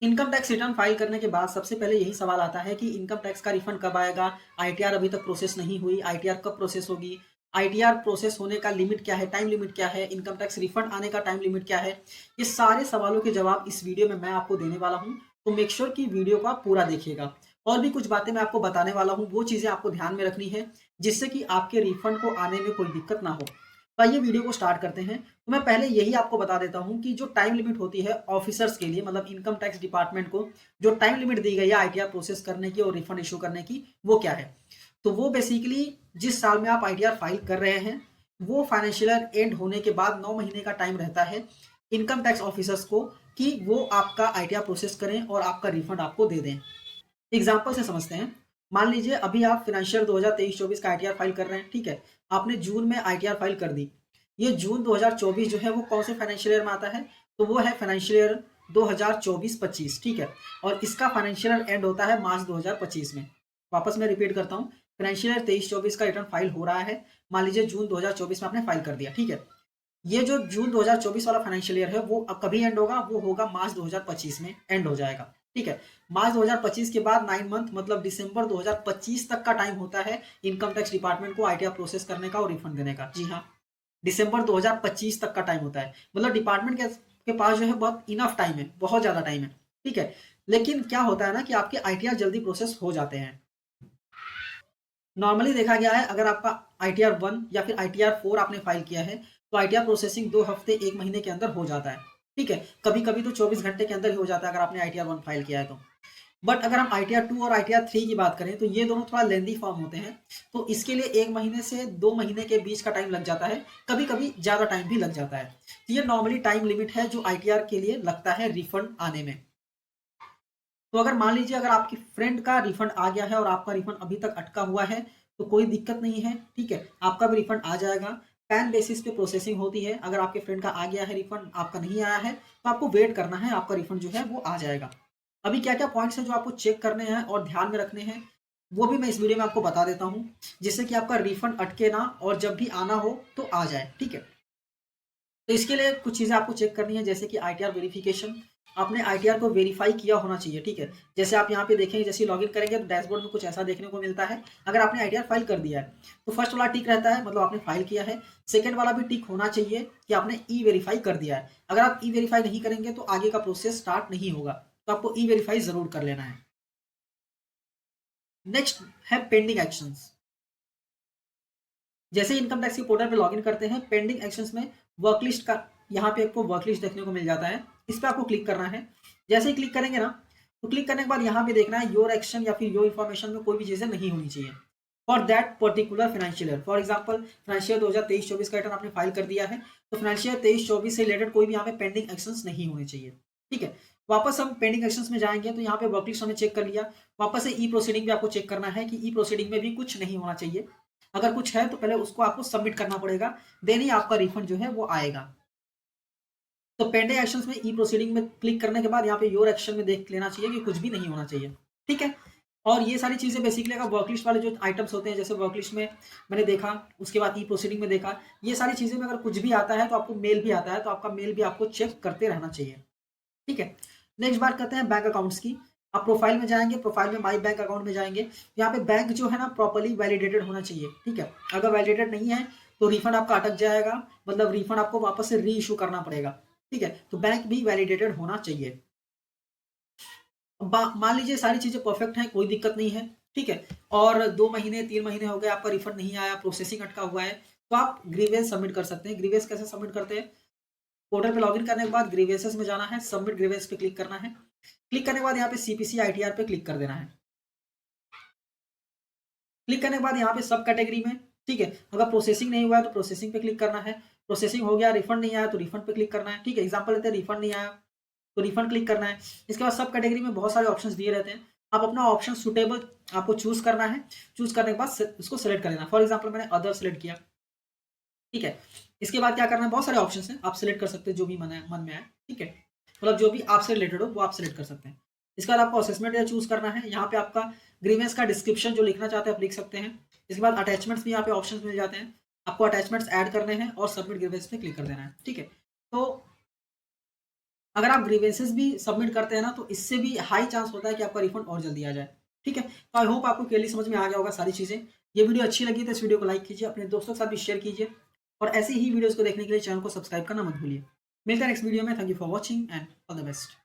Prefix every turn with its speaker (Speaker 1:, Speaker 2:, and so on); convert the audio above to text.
Speaker 1: Income tax return file करने के बाद सबसे पहले यही सवाल आता है कि इनकम टैक्स का रिफंड कब आएगा? आईटीआर अभी तक प्रोसेस नहीं हुई, आईटीआर कब प्रोसेस होगी? आईटीआर प्रोसेस होने का लिमिट क्या है, टाइम लिमिट क्या है? इनकम टैक्स रिफंड आने का टाइम लिमिट क्या है? ये सारे सवालों के जवाब इस वीडियो में मैं आपको देने वाला हूँ, तो मेक श्योर कि वीडियो को आप पूरा देखिएगा। और भी कुछ बातें मैं आपको बताने वाला हूँ, वो चीज़ें आपको ध्यान में रखनी है, जिससे कि आपके रिफंड को आने में कोई दिक्कत ना हो। तो आइए वीडियो को स्टार्ट करते हैं। तो मैं पहले यही आपको बता देता हूँ कि जो टाइम लिमिट होती है ऑफिसर्स के लिए, मतलब इनकम टैक्स डिपार्टमेंट को जो टाइम लिमिट दी गई है आईटीआर प्रोसेस करने की और रिफंड इशू करने की, वो क्या है? तो वो बेसिकली जिस साल में आप आईटीआर फाइल कर रहे हैं, वो फाइनेंशियल ईयर एंड होने के बाद 9 महीने का टाइम रहता है इनकम टैक्स ऑफिसर्स को कि वो आपका आईटीआर प्रोसेस करें और आपका रिफंड आपको दे दें। एग्जाम्पल से समझते हैं। मान लीजिए अभी आप फिनेंशियल 2023-24 का आईटीआर फाइल कर रहे हैं, ठीक है? आपने जून में आईटीआर फाइल कर दी। ये जून 2024 जो है वो कौन से फाइनेंशियल ईयर में आता है? तो वो है फाइनेंशियल ईयर 2024-25, ठीक है? और इसका फाइनेंशियल ईयर एंड होता है मार्च 2025 में। वापस मैं रिपीट करता हूँ, फाइनेंशियल ईयर 23-24 का रिटर्न फाइल हो रहा है। मान लीजिए जून 2024 में आपने फाइल कर दिया, ठीक है? ये जो जून 2024 वाला फाइनेंशियल ईयर है वो अब कभी एंड होगा? वो होगा मार्च 2025 में एंड हो जाएगा, ठीक है? मार्च 2025 के बाद 9 मंथ मतलब दिसंबर 2025 तक का टाइम होता है इनकम टैक्स डिपार्टमेंट को आईटीआर प्रोसेस करने का और रिफंड देने का। जी हाँ, दिसंबर 2025 तक का टाइम होता है। मतलब डिपार्टमेंट के पास जो है बहुत इनफ टाइम है, बहुत ज़्यादा टाइम है, ठीक है? लेकिन क्या होता है ना कि आपके आईटीआर जल्दी प्रोसेस हो जाते हैं। नॉर्मली देखा गया है अगर आपका आईटीआर 1 या फिर आईटीआर 4 आपने फाइल किया है, तो आईटीआर प्रोसेसिंग 2 हफ्ते 1 महीने के अंदर हो जाता है, ठीक है? कभी-कभी तो 24 घंटे के अंदर ही हो जाता है अगर आपने आईटीआर 1 फाइल किया है तो। बट अगर हम आईटीआर 2 और आईटीआर 3 की बात करें तो ये दोनों थोड़ा लेंदी फॉर्म होते हैं, तो इसके लिए 1 महीने से 2 महीने के बीच का टाइम लग जाता है, कभी-कभी ज़्यादा टाइम भी लग जाता है। तो ये नॉर्मली टाइम लिमिट है जो आईटीआर के लिए लगता है रिफंड आने में। तो अगर मान लीजिए अगर आपकी फ्रेंड का रिफंड आ गया है और आपका रिफंड अभी तक अटका हुआ है, तो कोई दिक्कत नहीं है, ठीक है? आपका भी रिफंड आ जाएगा। पैन बेसिस पे प्रोसेसिंग होती है। अगर आपके फ्रेंड का आ गया है रिफंड, आपका नहीं आया है, तो आपको वेट करना है, आपका रिफंड जो है वो आ जाएगा। अभी क्या-क्या पॉइंट्स हैं जो आपको चेक करने हैं और ध्यान में रखने हैं, वो भी मैं इस वीडियो में आपको बता देता हूँ, जिससे कि आपका रिफंड अटके ना और जब भी आना हो तो आ जाए, ठीक है? तो इसके लिए कुछ चीज़ें आपको चेक करनी है, जैसे कि आईटीआर वेरिफिकेशन। आपने आईटीआर को वेरीफाई किया होना चाहिए, ठीक है? जैसे आप यहाँ पे देखेंगे, जैसे ही लॉगिन करेंगे तो डैशबोर्ड में कुछ ऐसा देखने को मिलता है। अगर आपने आईटीआर फाइल कर दिया है तो फर्स्ट वाला टिक रहता है, मतलब आपने फाइल किया है। सेकंड वाला भी टिक होना चाहिए कि आपने ई वेरीफाई कर दिया है। अगर आप ई वेरीफाई नहीं करेंगे तो आगे का प्रोसेस स्टार्ट नहीं होगा, तो आपको ई वेरीफाई जरूर कर लेना है। नेक्स्ट है पेंडिंग एक्शंस। जैसे इनकम टैक्स के पोर्टल पे लॉगिन करते हैं, पेंडिंग एक्शंस में वर्क लिस्ट का यहाँ पे आपको वर्क लिस्ट देखने को मिल जाता है। इस पे आपको क्लिक करना है। जैसे ही क्लिक करेंगे ना, तो क्लिक करने के बाद यहाँ पे देखना है योर एक्शन या फिर योर इन्फॉर्मेशन में कोई भी चीज़ें नहीं होनी चाहिए for that particular financial year. For example financial 2023-24 का रिटर्न आपने फाइल कर दिया है, तो फाइनेंशियल 23-24 से रिलेटेड कोई भी यहाँ पे पेंडिंग एक्शंस नहीं होने चाहिए, ठीक है? वापस हम पेंडिंग एक्शंस में जाएंगे तो यहाँ पे वर्क लिस्ट हमने चेक कर लिया। वापस से ई प्रोसीडिंग भी आपको चेक करना है कि ई प्रोसीडिंग में भी कुछ नहीं होना चाहिए। अगर कुछ है तो पहले उसको आपको सबमिट करना पड़ेगा, देन ही आपका रिफंड जो है वो आएगा। तो पेंडिंग एक्शंस में ई प्रोसीडिंग में क्लिक करने के बाद यहाँ पे योर एक्शन में देख लेना चाहिए कि कुछ भी नहीं होना चाहिए, ठीक है? और ये सारी चीज़ें बेसिकली अगर वर्कलिस्ट वाले जो आइटम्स होते हैं, जैसे वर्कलिस्ट में मैंने देखा, उसके बाद ई प्रोसीडिंग में देखा, ये सारी चीज़ें में अगर कुछ भी आता है तो आपको मेल भी आता है, तो आपका मेल भी आपको चेक करते रहना चाहिए, ठीक है? नेक्स्ट बात करते हैं बैंक अकाउंट्स की। आप प्रोफाइल में जाएँगे, प्रोफाइल में माई बैंक अकाउंट में जाएँगे, यहाँ पे बैंक जो है ना प्रॉपर्ली वैलिडेटेड होना चाहिए, ठीक है? अगर वैलिडेटेड नहीं है तो रिफंड आपका अटक जाएगा, मतलब रिफंड आपको वापस से री इश्यू करना पड़ेगा, ठीक है? तो बैंक भी वैलिडेटेड होना चाहिए। मान लीजिए सारी चीज़ें परफेक्ट हैं, कोई दिक्कत नहीं है, ठीक है? और 2 महीने 3 महीने हो गए, आपका रिफंड नहीं आया, प्रोसेसिंग अटका हुआ है, तो आप ग्रीवेंस सबमिट कर सकते हैं। ग्रीवेंस कैसे सबमिट करते हैं? पोर्टल पे लॉगिन करने के बाद ग्रीवेंसेस में जाना है, सबमिट ग्रीवेंस पे क्लिक करना है। क्लिक करने के बाद यहाँ पे सीपीसी आईटीआर पे क्लिक कर देना है। क्लिक करने के बाद यहाँ पे सब कैटेगरी में, ठीक है? अगर प्रोसेसिंग नहीं हुआ है तो प्रोसेसिंग पे क्लिक करना है। प्रोसेसिंग हो गया, रिफंड नहीं आया तो रिफंड पे क्लिक करना है, ठीक है? एग्जाम्पल लेते हैं, रिफंड नहीं आया तो रिफंड क्लिक करना है। इसके बाद सब कैटेगरी में बहुत सारे ऑप्शंस दिए रहते हैं। आप अपना ऑप्शन सुटेबल आपको चूज करना है। चूज करने के बाद उसको सेलेक्ट कर लेना। फॉर एग्जाम्पल मैंने अदर सेलेक्ट किया, ठीक है? इसके बाद क्या करना है, बहुत सारे ऑप्शन हैं, आप सेलेक्ट कर सकते हैं जो भी मन में आए, ठीक है? मतलब जो भी आपसे रिलेटेड हो वो आप सेलेक्ट कर सकते हैं। इसके बाद आपको असेसमेंट एरिया चूज करना है। यहाँ पे आपका ग्रीवेंस का डिस्क्रिप्शन जो लिखना चाहते हैं आप लिख सकते हैं। इसके बाद अटैचमेंट्स भी यहाँ पे ऑप्शन मिल जाते हैं। आपको अटैचमेंट्स ऐड करने हैं और सबमिट ग्रीवेंस पे क्लिक कर देना है, ठीक है? तो अगर आप ग्रीवेंसेस भी सबमिट करते हैं ना, तो इससे भी हाई चांस होता है कि आपका रिफंड और जल्दी आ जाए। ठीक है? तो आई होप आपको क्लियरली समझ में आ गया होगा सारी चीज़ें। ये वीडियो अच्छी लगी तो इस वीडियो को लाइक कीजिए, अपने दोस्तों के साथ भी शेयर कीजिए और ऐसे ही वीडियोज़ को देखने के लिए चैनल को सब्सक्राइब करना मत भूलिए। मिलते हैं नेक्स्ट वीडियो में। Thank you for watching and all the best.